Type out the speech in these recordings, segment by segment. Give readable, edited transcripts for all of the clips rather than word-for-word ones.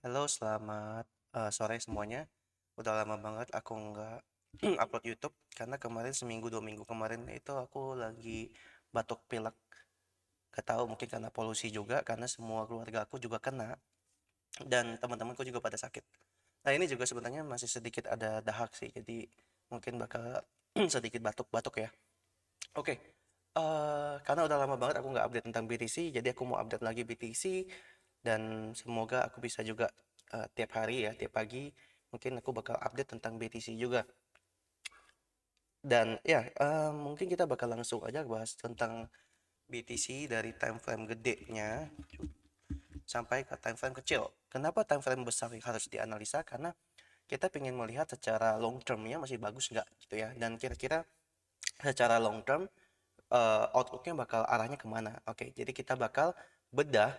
Halo, selamat sore semuanya. Udah lama banget aku nggak upload YouTube karena kemarin seminggu 2 minggu kemarin itu aku lagi batuk pilek. Gak tahu mungkin karena polusi juga karena semua keluarga aku juga kena dan teman-temanku juga pada sakit. Nah ini juga sebenarnya masih sedikit ada dahak sih, jadi mungkin bakal sedikit batuk-batuk ya. Oke, karena udah lama banget aku nggak update tentang BTC, jadi aku mau update lagi BTC dan semoga aku bisa juga tiap hari ya, tiap pagi mungkin aku bakal update tentang BTC juga. Dan ya, mungkin kita bakal langsung aja bahas tentang BTC dari time frame gedenya sampai ke time frame kecil. Kenapa time frame besar harus dianalisa? Karena kita ingin melihat secara long termnya masih bagus nggak gitu ya. Dan kira-kira secara long term outlooknya bakal arahnya kemana. Oke, jadi kita bakal bedah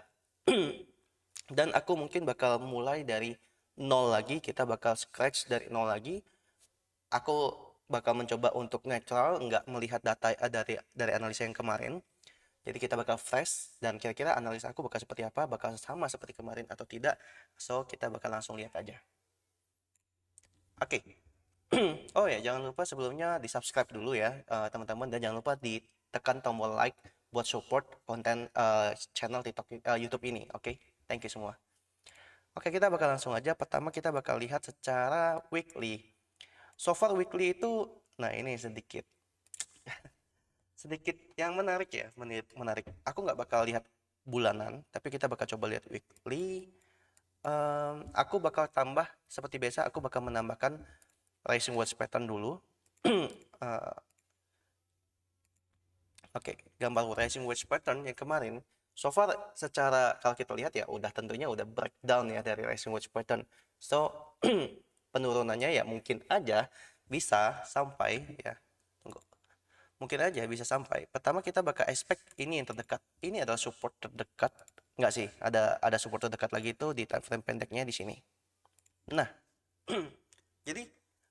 dan aku mungkin bakal mulai dari nol lagi, kita bakal scratch dari nol lagi. Aku bakal mencoba untuk netral, nggak melihat data dari analisa yang kemarin. Jadi kita bakal fresh dan kira-kira analisa aku bakal seperti apa, bakal sama seperti kemarin atau tidak. So kita bakal langsung lihat aja. Oke. Oh ya, jangan lupa sebelumnya di subscribe dulu ya teman-teman, dan jangan lupa ditekan tombol like buat support konten channel TikTok YouTube ini. Oke, thank you semua. Oke, kita bakal langsung aja. Pertama kita bakal lihat secara weekly. So far weekly itu, nah ini sedikit sedikit yang menarik ya, menarik. Aku nggak bakal lihat bulanan, tapi kita bakal coba lihat weekly. Aku bakal tambah seperti biasa, aku bakal menambahkan rising wedge pattern dulu. Eh, Oke, gambar rising wedge pattern yang kemarin. So far secara kalau kita lihat ya udah tentunya udah breakdown ya dari rising wedge pattern. So penurunannya ya mungkin aja bisa sampai ya. Tunggu. Mungkin aja bisa sampai. Pertama kita bakal expect ini yang terdekat. Ini adalah support terdekat. Enggak sih, ada support terdekat lagi itu di time frame pendeknya di sini. Nah, jadi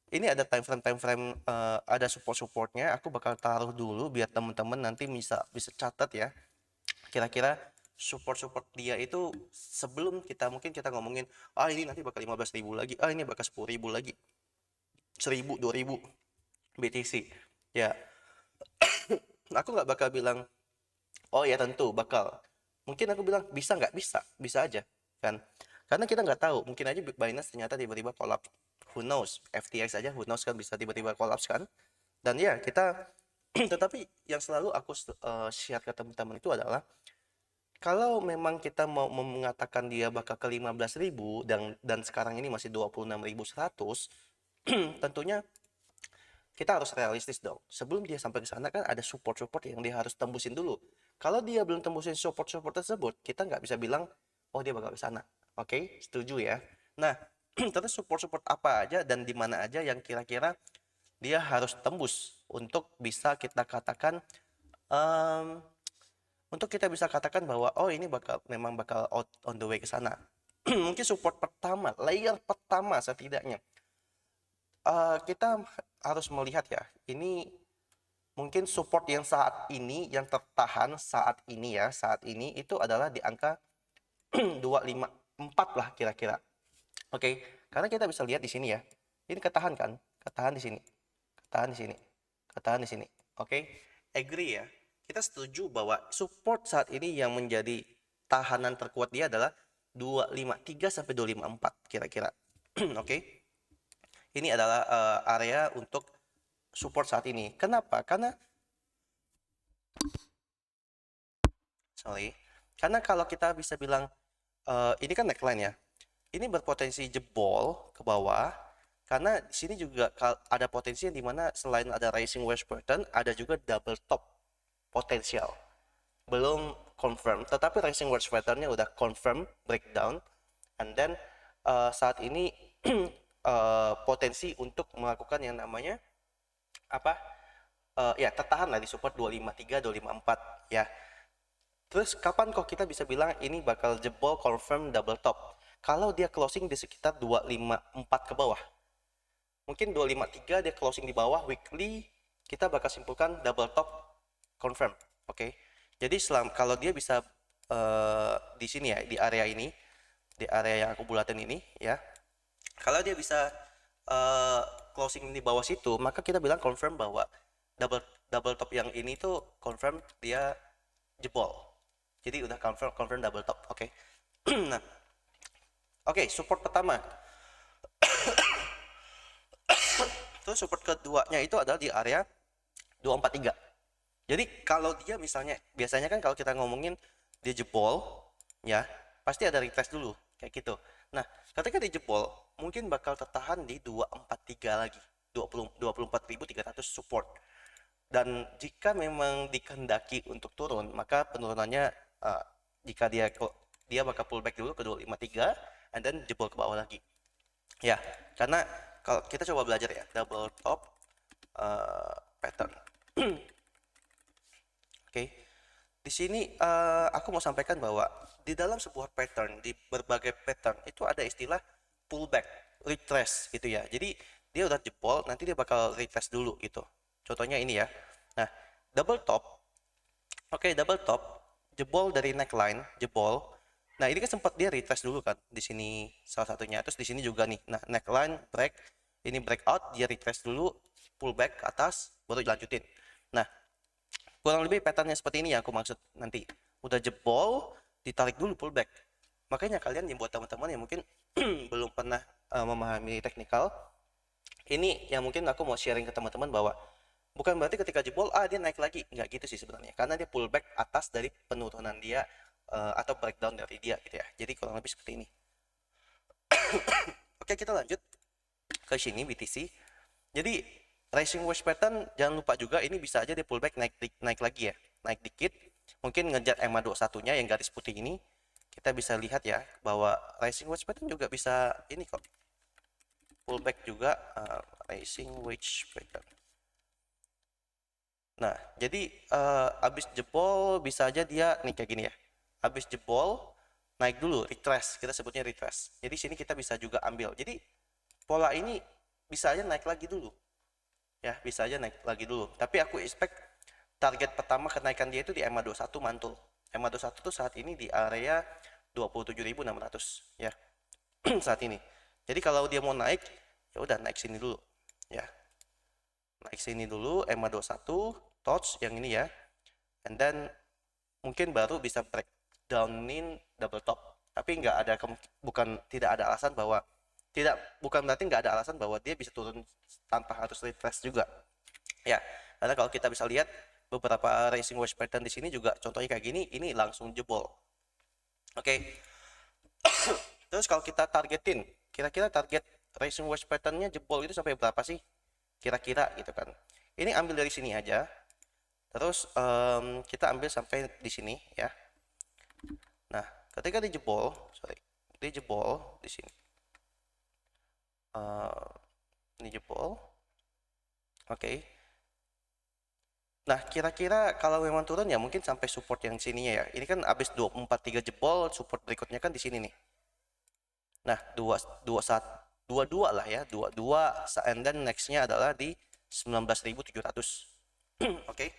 ini ada time frame ada support-supportnya. Aku bakal taruh dulu biar teman-teman nanti bisa catat ya. Kira-kira support-support dia itu sebelum kita mungkin kita ngomongin ini nanti bakal 15.000 lagi, ini bakal 10.000 lagi, 1.000, 2.000 BTC. Ya, aku nggak bakal bilang oh ya tentu bakal. Mungkin aku bilang bisa nggak bisa, bisa aja kan. Karena kita nggak tahu, mungkin aja Binance ternyata tiba-tiba collapse. Who knows? FTX aja who knows kan bisa tiba-tiba collapse kan. Dan ya kita tetapi yang selalu aku share ke teman-teman itu adalah kalau memang kita mau mengatakan dia bakal ke 15.000 dan sekarang ini masih 26.100, tentunya kita harus realistis dong. Sebelum dia sampai ke sana kan ada support-support yang dia harus tembusin dulu. Kalau dia belum tembusin support-support tersebut, kita nggak bisa bilang, oh dia bakal ke sana. Oke, setuju ya. Nah, terus support-support apa aja dan di mana aja yang kira-kira dia harus tembus untuk bisa kita katakan, um, untuk kita bisa katakan bahwa oh ini memang bakal out on the way ke sana. Mungkin support pertama, layer pertama setidaknya. Kita harus melihat ya, ini mungkin support yang saat ini yang tertahan saat ini ya, saat ini itu adalah di angka 254 lah kira-kira. Oke, karena kita bisa lihat di sini ya. Ini ketahan kan? Ketahan di sini. Ketahan di sini. Ketahan di sini. Oke. Agree ya. Kita setuju bahwa support saat ini yang menjadi tahanan terkuat dia adalah 253 sampai 254 kira-kira. Oke. Ini adalah area untuk support saat ini. Kenapa? Karena kalau kita bisa bilang ini kan neckline ya. Ini berpotensi jebol ke bawah karena di sini juga ada potensi di mana selain ada rising wedge pattern, ada juga double top potensial. Belum confirm, tetapi rising wedge patternnya udah confirm breakdown, and then saat ini potensi untuk melakukan yang namanya apa? Ya tertahan lah di support 253, 254 ya. Terus kapan kok kita bisa bilang ini bakal jebol confirm double top? Kalau dia closing di sekitar 254 ke bawah. Mungkin 253 dia closing di bawah weekly, kita bakal simpulkan double top confirm. Oke. Jadi kalau dia bisa di sini ya, di area ini di area yang aku bulatin ini ya. Kalau dia bisa uh, closing di bawah situ, maka kita bilang confirm bahwa double double top yang ini tuh confirm dia jebol. Jadi udah confirm confirm double top. Oke. Nah, oke, support pertama. Terus support keduanya itu adalah di area 243. Jadi kalau dia misalnya, biasanya kan kalau kita ngomongin dia jebol, ya pasti ada retest dulu, kayak gitu. Nah, ketika dia jebol, mungkin bakal tertahan di 243 lagi, 24.300 support. Dan jika memang dikehendaki untuk turun, maka penurunannya jika dia bakal pullback dulu ke 253 and then jebol ke bawah lagi. Ya, karena kalau kita coba belajar ya, double top pattern. Oke, di sini aku mau sampaikan bahwa di dalam sebuah pattern, di berbagai pattern itu ada istilah pullback, retrace gitu ya. Jadi dia udah jebol, nanti dia bakal retrace dulu gitu. Contohnya ini ya. Nah, double top, oke, double top, jebol dari neckline, jebol. Nah, ini kan sempat dia retrace dulu kan di sini salah satunya. Terus di sini juga nih. Nah, neckline break, ini breakout, dia retrace dulu, pullback ke atas, baru dilanjutin. Nah, kurang lebih patternnya seperti ini yang aku maksud nanti. Udah jebol, ditarik dulu pullback. Makanya kalian yang buat teman-teman yang mungkin belum pernah memahami teknikal, ini yang mungkin aku mau sharing ke teman-teman bahwa bukan berarti ketika jebol dia naik lagi, nggak gitu sih sebenarnya, karena dia pullback atas dari penurunan dia atau breakdown dari dia gitu ya. Jadi kurang lebih seperti ini. Oke, kita lanjut ke sini BTC. Jadi rising wedge pattern jangan lupa juga ini bisa aja dia pullback naik lagi ya, naik dikit, mungkin ngejar EMA 21 nya yang garis putih ini. Kita bisa lihat ya bahwa rising wedge pattern juga bisa ini kok, pullback juga rising wedge pattern. Nah, jadi abis jebol bisa aja dia nih kayak gini ya. Abis jebol naik dulu, retrace, kita sebutnya retrace. Jadi sini kita bisa juga ambil. Jadi pola ini bisa aja naik lagi dulu. Ya, bisa aja naik lagi dulu. Tapi aku expect target pertama kenaikan dia itu di EMA 21 mantul. EMA 21 tuh saat ini di area 27.600 ya. Saat ini. Jadi kalau dia mau naik, ya udah naik sini dulu ya. Naik sini dulu EMA 21 touch yang ini ya, and then mungkin baru bisa breakdownin double top. Tapi nggak ada tidak ada alasan bahwa bukan berarti nggak ada alasan bahwa dia bisa turun tanpa harus retrace juga ya, karena kalau kita bisa lihat beberapa rising wedge pattern di sini juga contohnya kayak gini, ini langsung jebol. Oke. Terus kalau kita targetin, kira-kira target rising wedge patternnya jebol itu sampai berapa sih kira-kira gitu kan. Ini ambil dari sini aja. Terus kita ambil sampai di sini ya. Nah, ketika dijebol, dijebol di sini. Ini jebol. Oke. Nah, kira-kira kalau memang turun ya mungkin sampai support yang sininya ya. Ini kan habis 243 jebol, support berikutnya kan di sini nih. Nah, 22 lah ya, 22 and then next-nya adalah di 19.700. Oke.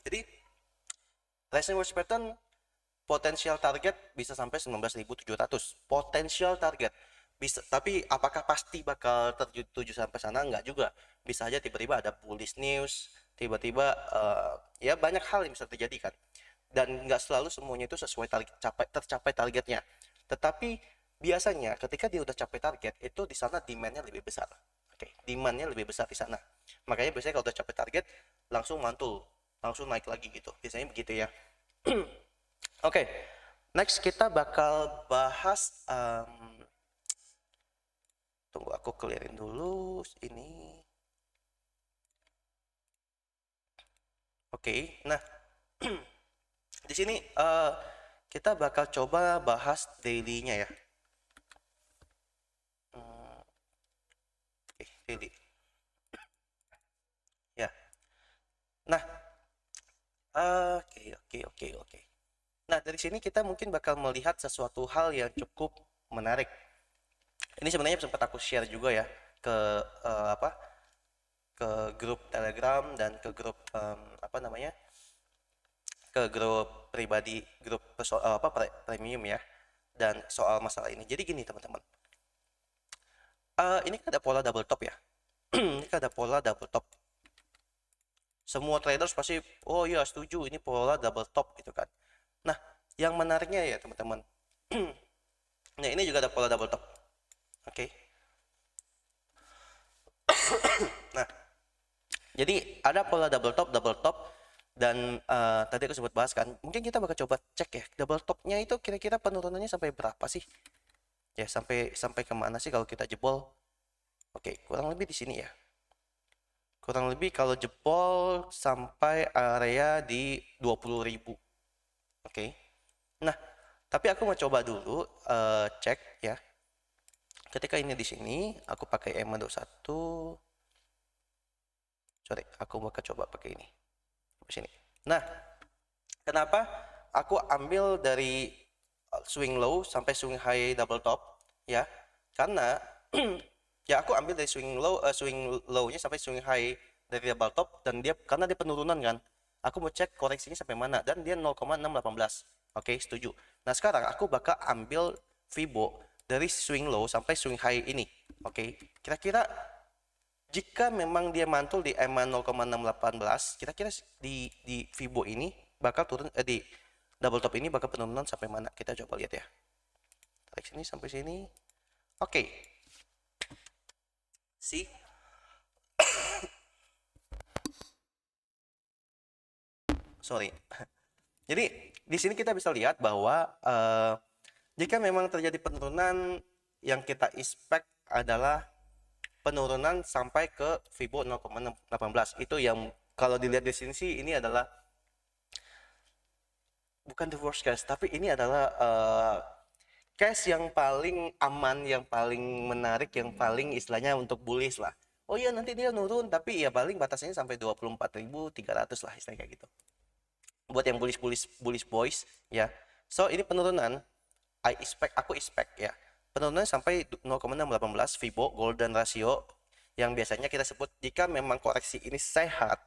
Jadi rising wedge pattern potensial target bisa sampai 19.700. Potensial target bisa, tapi apakah pasti bakal tertuju sampai sana? Enggak juga. Bisa aja tiba-tiba ada bullish news, tiba-tiba ya banyak hal yang bisa terjadi kan. Dan nggak selalu semuanya itu sesuai tercapai targetnya. Tetapi biasanya ketika dia udah capai target itu di sana demand-nya lebih besar. Oke, demand-nya lebih besar di sana. Makanya biasanya kalau udah capai target langsung mantul, langsung naik lagi gitu. Biasanya begitu ya. Oke, next kita bakal bahas tunggu aku clearin dulu ini. Oke, nah di sini kita bakal coba bahas daily-nya ya. Oke, daily. Ya. Nah, oke. Nah, dari sini kita mungkin bakal melihat sesuatu hal yang cukup menarik. Ini sebenarnya sempat aku share juga ya ke ke grup Telegram dan ke grup ke grup pribadi, grup premium ya, dan soal masalah ini. Jadi gini teman-teman, ini kan ada pola double top ya. Ini kan ada pola double top. Semua traders pasti, oh iya setuju, ini pola double top gitu kan. Nah, yang menariknya ya teman-teman, nah ini juga ada pola double top. Oke. Nah, jadi ada pola double top, dan tadi aku sempat bahas kan, mungkin kita bakal coba cek ya, double topnya itu kira-kira penurunannya sampai berapa sih? Ya, sampai kemana sih kalau kita jebol? Oke, kurang lebih di sini ya. Kurang lebih kalau jebol sampai area di 20.000. Oke. Nah, tapi aku mau coba dulu cek ya. Ketika ini di sini, aku pakai EMA21. Sorry, aku bakal coba pakai ini. Di sini. Nah, kenapa aku ambil dari swing low sampai swing high double top ya? Karena ya aku ambil dari swing low-nya sampai swing high dari double top, dan karena dia penurunan kan. Aku mau cek koreksinya sampai mana, dan dia 0,618. Oke, setuju. Nah, sekarang aku bakal ambil Fibo dari swing low sampai swing high ini. Oke, kira-kira jika memang dia mantul di EMA 0,618, kira-kira di Fibo ini bakal turun di double top ini bakal penurunan sampai mana? Kita coba lihat ya. Tarik sini sampai sini. Oke. See? Sorry. Jadi di sini kita bisa lihat bahwa jika memang terjadi penurunan, yang kita expect adalah penurunan sampai ke Fibo 0,18. Itu yang kalau dilihat di sini sih ini adalah bukan the worst case, tapi ini adalah case yang paling aman, yang paling menarik, yang paling istilahnya untuk bullish lah. Oh iya, nanti dia nurun, tapi ya paling batasnya sampai 24.300 lah, istilahnya kayak gitu. Buat yang bullish boys ya. So ini penurunan, aku expect ya, penurunan sampai 0,618 Fibo golden ratio, yang biasanya kita sebut jika memang koreksi ini sehat,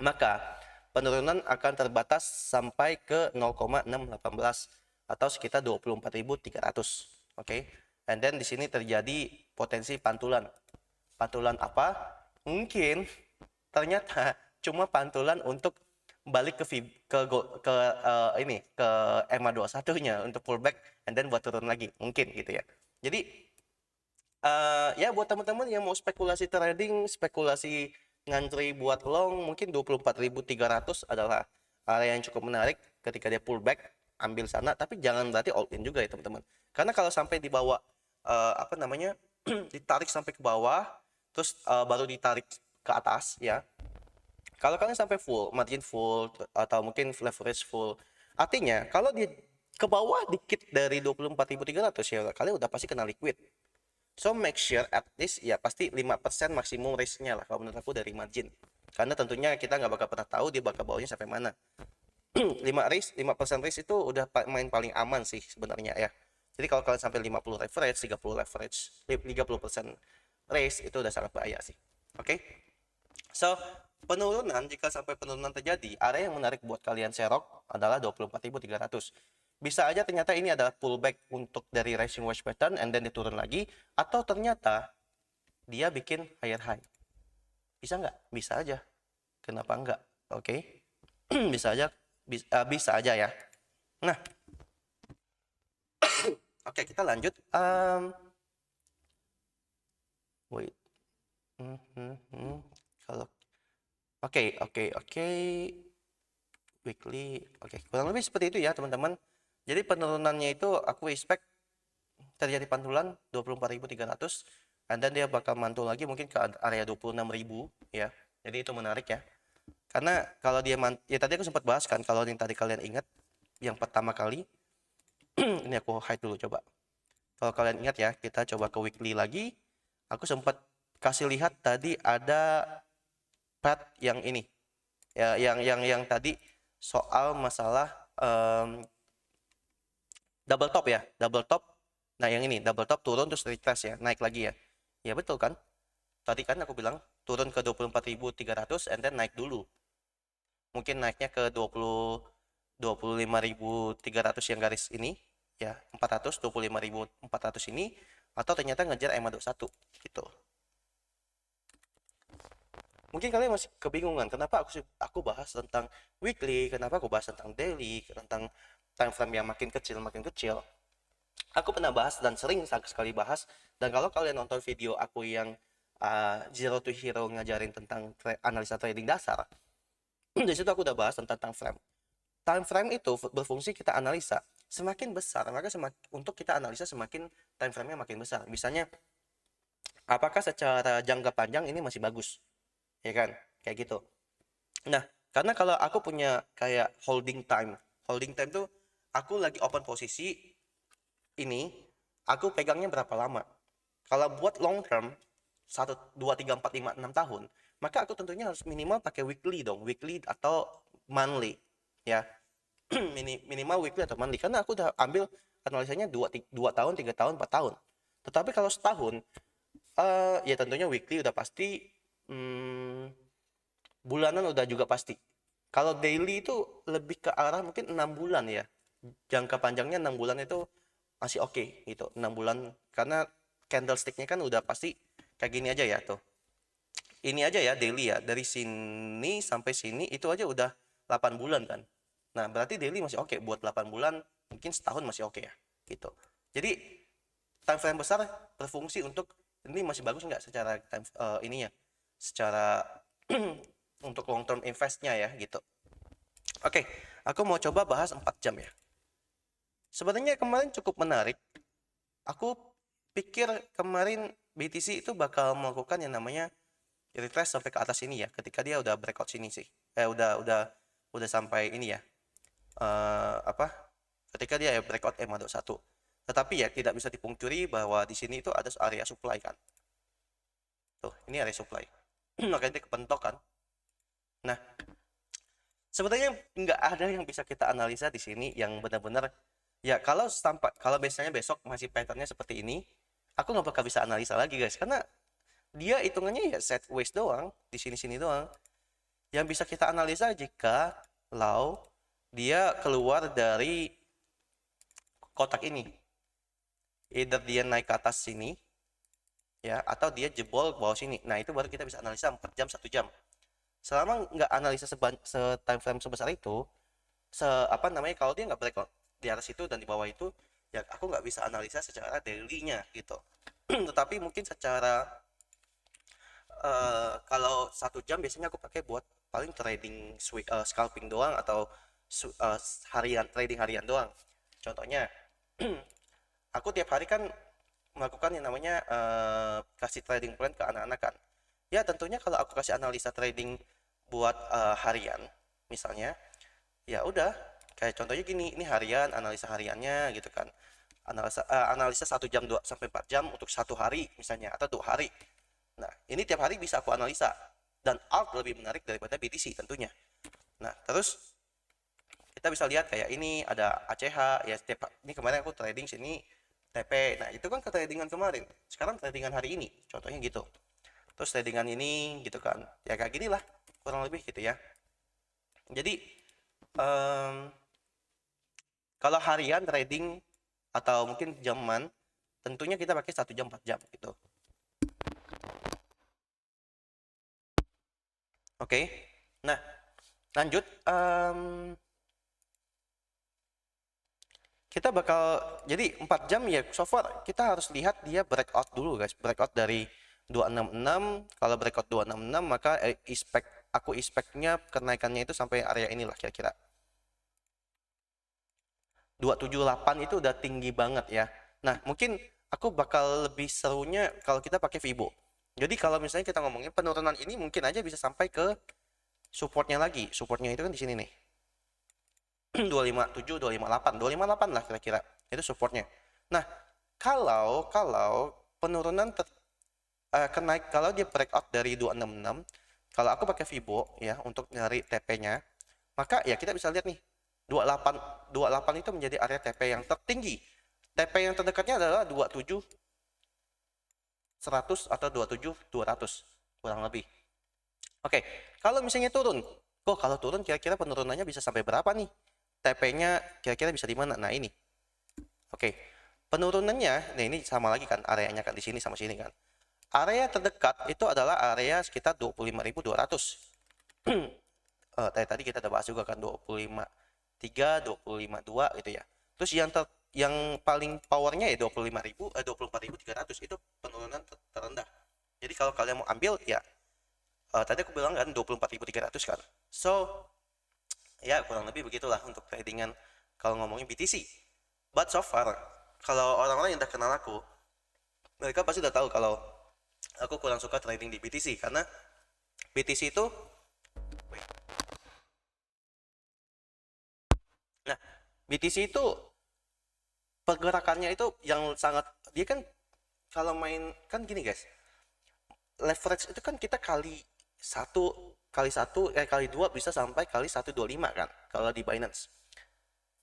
maka penurunan akan terbatas sampai ke 0,618 atau sekitar 24.300. Oke. And then di sini terjadi potensi pantulan. Pantulan apa? Mungkin ternyata cuma pantulan untuk balik ke EMA21-nya untuk pullback and then buat turun lagi, mungkin gitu ya. Jadi ya buat teman-teman yang mau spekulasi trading, spekulasi ngantri buat long, mungkin 24.300 adalah area yang cukup menarik. Ketika dia pullback, ambil sana, tapi jangan berarti all in juga ya teman-teman. Karena kalau sampai dibawa ditarik sampai ke bawah, terus baru ditarik ke atas ya. Kalau kalian sampai full, margin full, atau mungkin leverage full, artinya kalau dia ke bawah dikit dari 24.300 ya kalian udah pasti kena liquid. So make sure at least ya pasti 5% maksimum risk-nya lah kalau menurut aku dari margin. Karena tentunya kita nggak bakal pernah tahu dia bakal bawanya sampai mana. 5% risk itu udah main paling aman sih sebenarnya ya. Jadi kalau kalian sampai 50 leverage, 30 leverage, 30% risk itu udah sangat bahaya sih. Oke. So, penurunan, jika sampai penurunan terjadi, area yang menarik buat kalian serok adalah 24.300. Bisa aja ternyata ini adalah pullback untuk dari rising wedge pattern and then dia turun lagi, atau ternyata dia bikin higher high. Bisa nggak? Bisa aja. Kenapa nggak? Oke. Bisa aja. Bisa aja ya. Nah. Oke, kita lanjut. Wait. Kalau Oke. Weekly. Oke, kurang lebih seperti itu ya, teman-teman. Jadi penurunannya itu aku expect terjadi pantulan 24.300, and then dia bakal mantul lagi mungkin ke area 26.000 ya. Jadi itu menarik ya. Karena kalau dia ya tadi aku sempat bahas kan, kalau yang tadi kalian ingat yang pertama kali ini aku hide dulu coba. Kalau kalian ingat ya, kita coba ke weekly lagi. Aku sempat kasih lihat tadi ada path yang ini. Ya, yang tadi soal masalah double top ya, double top. Nah, yang ini double top turun terus retest ya, naik lagi ya. Ya betul kan? Tadi kan aku bilang turun ke 24.300 and then naik dulu. mungkin naiknya ke 25.300 yang garis ini ya, 25.400 ini, atau ternyata ngejar EMA 21 gitu. Mungkin kalian masih kebingungan kenapa aku bahas tentang weekly, kenapa aku bahas tentang daily, tentang time frame yang makin kecil makin kecil. Aku pernah bahas dan sering sekali bahas, dan kalau kalian nonton video aku yang Zero to Hero ngajarin tentang analisa trading dasar, di situ aku udah bahas tentang time frame. Time frame itu berfungsi kita analisa. Semakin besar, maka untuk kita analisa semakin time frame-nya makin besar. Misalnya, apakah secara jangka panjang ini masih bagus? Ya kan? Kayak gitu. Nah, karena kalau aku punya kayak holding time tuh aku lagi open posisi ini, aku pegangnya berapa lama. Kalau buat long term 1, 2, 3, 4, 5, 6 tahun, maka aku tentunya harus minimal pakai weekly dong, weekly atau monthly ya. Minimal weekly atau monthly, karena aku udah ambil analisanya 2 tahun, 3 tahun, 4 tahun. Tetapi kalau setahun, ya tentunya weekly udah pasti, bulanan udah juga pasti. Kalau daily itu lebih ke arah mungkin 6 bulan ya. Jangka panjangnya 6 bulan itu masih oke gitu. 6 bulan, karena candlestick-nya kan udah pasti kayak gini aja ya tuh. Ini aja ya daily ya, dari sini sampai sini itu aja udah 8 bulan kan. Nah, berarti daily masih oke buat 8 bulan, mungkin setahun masih oke ya gitu. Jadi time frame besar berfungsi untuk ini masih bagus nggak secara ininya, secara untuk long term investnya ya gitu. Oke, aku mau coba bahas 4 jam ya. Sebenarnya kemarin cukup menarik. Aku pikir kemarin BTC itu bakal melakukan yang namanya retrace sampai ke atas ini ya, ketika dia udah breakout sini sih. Udah sampai ini ya. Ketika dia breakout EMA 21. Tetapi ya tidak bisa dipungkiri bahwa di sini itu ada area supply kan. Tuh, ini area supply. Makanya dia kepentok kan. Nah, sebenarnya nggak ada yang bisa kita analisa di sini yang benar-benar ya. Kalau biasanya besok masih patternnya seperti ini, aku nggak bakal bisa analisa lagi guys, karena dia hitungannya ya sideways doang, di sini-sini doang. Yang bisa kita analisa jika dia keluar dari kotak ini, either dia naik ke atas sini ya, atau dia jebol bawah sini. Nah, itu baru kita bisa analisa 4 jam, 1 jam. Selama nggak analisa time frame sebesar itu, kalau dia nggak breakout di atas itu dan di bawah itu, ya aku nggak bisa analisa secara daily-nya gitu. Tetapi mungkin secara kalau 1 jam biasanya aku pakai buat paling trading scalping doang, atau trading harian doang. Contohnya, aku tiap hari kan melakukan yang namanya kasih trading plan ke anak-anak kan. Ya tentunya kalau aku kasih analisa trading buat harian misalnya, ya udah kayak contohnya gini, ini harian, analisa hariannya gitu kan. Analisa 1 jam 2 sampai 4 jam untuk 1 hari misalnya, atau 2 hari. Nah, ini tiap hari bisa aku analisa, dan ALT lebih menarik daripada BTC tentunya. Nah, terus kita bisa lihat kayak ini ada ACH ya, ini kemarin aku trading sini TP. Nah, itu kan tradingan kemarin. Sekarang tradingan hari ini, contohnya gitu. Terus tradingan ini gitu kan. Ya kayak gini lah, kurang lebih gitu ya. Jadi kalau harian trading atau mungkin jaman, tentunya kita pakai 1 jam 4 jam gitu. Oke. Nah, lanjut. Kita bakal jadi 4 jam ya, so far kita harus lihat dia breakout dulu guys, breakout dari 266. Kalau breakout 266 maka aku expect-nya kenaikannya itu sampai area inilah kira-kira 278. Itu udah tinggi banget ya. Nah, mungkin aku bakal lebih serunya kalau kita pakai Fibo. Jadi kalau misalnya kita ngomongin penurunan ini, mungkin aja bisa sampai ke supportnya lagi. Supportnya itu kan di sini nih. 257, 258 lah kira-kira. Itu supportnya. Nah, kalau penurunan kalau dia breakout dari 266, kalau aku pakai Fibo ya untuk nyari TP-nya, maka ya kita bisa lihat nih 28 itu menjadi area TP yang tertinggi. TP yang terdekatnya adalah 27 100 atau 27 200 kurang lebih. Oke, kalau misalnya turun kok kalau turun kira-kira penurunannya bisa sampai berapa nih? TP-nya kira-kira bisa di mana? Nah, ini. Oke. Penurunannya, nah ini sama lagi kan, areanya kan di sini sama sini kan. Area terdekat itu adalah area sekitar 25.200. Tadi kita udah bahas juga kan 25.3, 25.2 gitu ya. Terus yang paling powernya ya 25.000, 24.300 itu penurunan terendah. Jadi kalau kalian mau ambil ya tadi aku bilang kan 24.300 kan. So ya kurang lebih begitulah untuk tradingan kalau ngomongin BTC. But so far kalau orang-orang yang udah kenal aku, mereka pasti udah tahu kalau aku kurang suka trading di BTC karena BTC itu nah BTC itu pergerakannya itu yang sangat dia kan kalau main kan gini guys, leverage itu kan kita kali dua bisa sampai kali 125 kan kalau di Binance.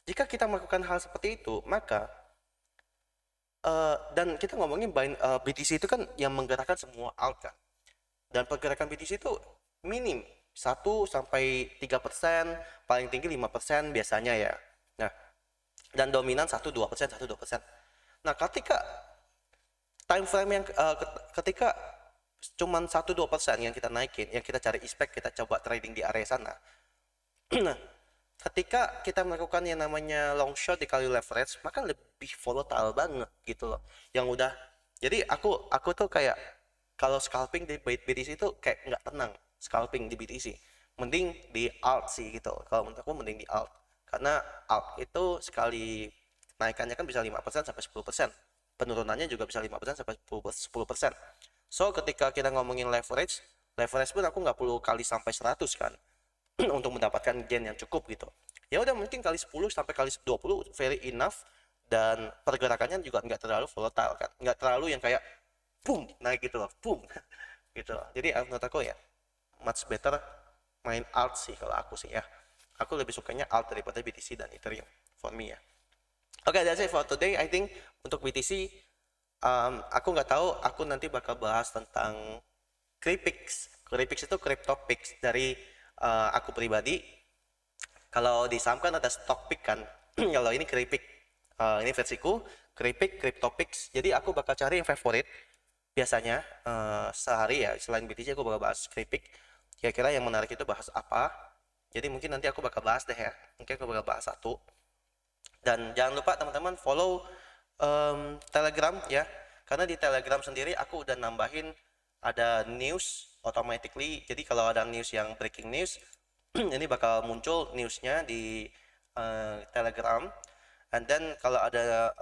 Jika kita melakukan hal seperti itu maka dan kita ngomongin BTC itu kan yang menggerakkan semua alt kan. Dan pergerakan BTC itu minim 1-3%, paling tinggi 5% biasanya ya. Nah, dan dominan 1-2%, 1-2%. Nah, ketika time frame yang ketika cuman 1-2% yang kita naikin, yang kita cari expect, kita coba trading di area sana. Nah, ketika kita melakukan yang namanya long shot dikali leverage, maka lebih volatile banget gitu loh. Yang udah, jadi aku tuh kayak kalau scalping di BTC itu kayak nggak tenang scalping di BTC. Mending di alt sih gitu. Kalau menurut aku mending di alt. Karena alt itu sekali naikannya kan bisa 5% sampai 10%. Penurunannya juga bisa 5% sampai 10%. So ketika kita ngomongin leverage pun aku nggak perlu kali sampai 100 kan. Untuk mendapatkan gain yang cukup gitu. Ya udah mungkin kali 10 sampai kali 20 very enough dan pergerakannya juga nggak terlalu volatile kan. Nggak terlalu yang kayak boom naik gitu loh, boom gitu loh. Jadi menurut aku ya much better main alt sih kalau aku sih ya. Aku lebih sukanya alt daripada BTC dan Ethereum for me ya. Oke, that's it for today. I think untuk BTC aku nggak tahu, aku nanti bakal bahas tentang Crypix. Crypix itu CryptoPix dari aku pribadi. Kalau di saham kan ada Stockpix kan. Kalau ini Crypix. Ini versiku, Crypix, CryptoPix. Jadi aku bakal cari yang favorit. Biasanya sehari ya, selain BTC aku bakal bahas Crypix. Kira-kira yang menarik itu bahas apa. Jadi mungkin nanti aku bakal bahas deh ya. Mungkin aku bakal bahas satu. Dan jangan lupa teman-teman follow Telegram ya. Karena di Telegram sendiri aku udah nambahin ada news automatically. Jadi kalau ada news yang breaking news, ini bakal muncul newsnya di Telegram. And then kalau ada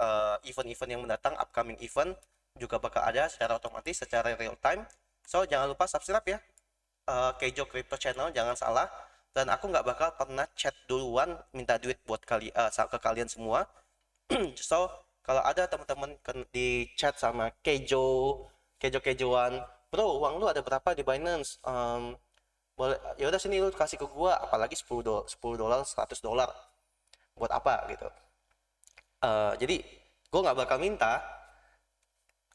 event-event yang mendatang, upcoming event juga bakal ada secara otomatis, secara real time. So jangan lupa subscribe ya, Kejo Crypto Channel, jangan salah. Dan aku nggak bakal pernah chat duluan minta duit buat ke kalian semua. So kalau ada teman-teman di chat sama Kejoan, bro uang lu ada berapa di Binance? Boleh ya udah sini lu kasih ke gua, apalagi $10, $10, $100 buat apa gitu. Jadi gue nggak bakal minta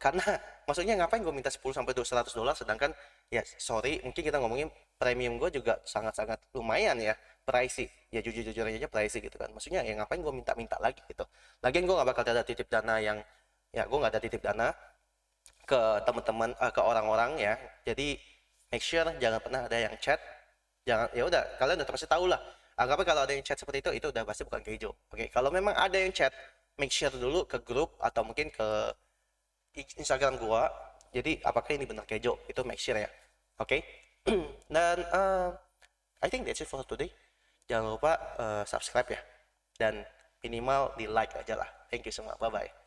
karena maksudnya ngapain gue minta 10 sampai $100 sedangkan ya sorry mungkin kita ngomongin premium gue juga sangat-sangat lumayan ya, pricey ya, jujur-jujur aja pricey gitu kan. Maksudnya ya ngapain gue minta-minta lagi gitu. Lagian gue nggak bakal ada titip dana yang ya gue nggak ada titip dana ke teman-teman ke orang-orang ya. Jadi make sure jangan pernah ada yang chat, jangan, ya udah kalian udah pasti tahu lah. Anggapnya kalau ada yang chat seperti itu udah pasti bukan Kejo. Oke, kalau memang ada yang chat, make sure dulu ke grup atau mungkin ke Instagram gua. Jadi apakah ini benar Kejo? Itu make sure ya. Oke. Dan I think that's it for today. Jangan lupa subscribe ya. Dan minimal di like aja lah. Thank you semua. Bye bye.